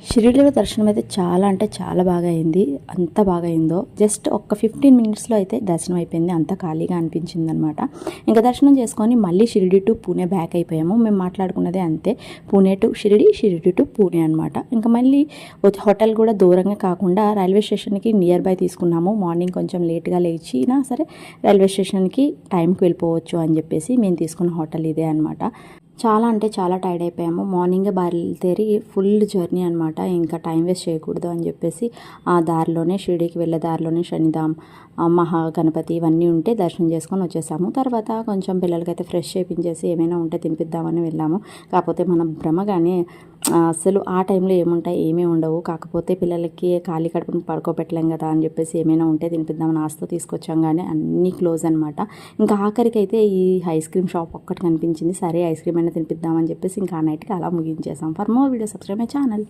షిరిడీలో దర్శనం అయితే చాలా అంటే చాలా బాగా అయింది. అంత బాగా అయిందో జస్ట్ ఒక్క 15 మినిట్స్లో అయితే దర్శనం అయిపోయింది. అంత ఖాళీగా అనిపించింది అనమాట. ఇంకా దర్శనం చేసుకొని మళ్ళీ షిరిడీ టు పూణే బ్యాక్ అయిపోయాము. మేము మాట్లాడుకున్నదే అంతే, పూణే టు షిరిడీ, షిరిడీ టు పూణే అనమాట. ఇంకా మళ్ళీ హోటల్ కూడా దూరంగా కాకుండా రైల్వే స్టేషన్కి నియర్ బై తీసుకున్నాము. మార్నింగ్ కొంచెం లేట్గా లేచినా సరే రైల్వే స్టేషన్కి టైంకి వెళ్ళిపోవచ్చు అని చెప్పేసి మేము తీసుకున్న హోటల్ ఇదే అనమాట. చాలా అంటే చాలా టైర్డ్ అయిపోయాము. మార్నింగే బయలుదేరి ఫుల్ జర్నీ అనమాట. ఇంకా టైం వేస్ట్ చేయకూడదు అని చెప్పేసి ఆ దారిలోనే షిరిడీకి వెళ్ళే దారిలోనే శనిధామ్, మహాగణపతి ఇవన్నీ ఉంటే దర్శనం చేసుకొని వచ్చేసాము. తర్వాత కొంచెం పిల్లలకైతే ఫ్రెష్ చేయించేసి ఏమైనా ఉంటే తినిపిద్దామని వెళ్ళాము. కాకపోతే మన భ్రమ కానీ అసలు ఆ టైంలో ఏముంటాయి, ఏమీ ఉండవు. కాకపోతే పిల్లలకి ఖాళీ కడుపుని పడుకోబెట్టలేం కదా అని చెప్పేసి ఏమైనా ఉంటే తినిపిద్దామని ఆశతో తీసుకొచ్చాం, కానీ అన్నీ క్లోజ్ అనమాట. ఇంకా ఆఖరికి అయితే ఈ ఐస్ క్రీమ్ షాప్ ఒక్కటి కనిపించింది. సరే ఐస్ క్రీమ్ అయినా తినిపిద్దామని చెప్పేసి ఇంకా ఆ నైట్కి అలా ముగించేసాం. For more video subscribe my channel.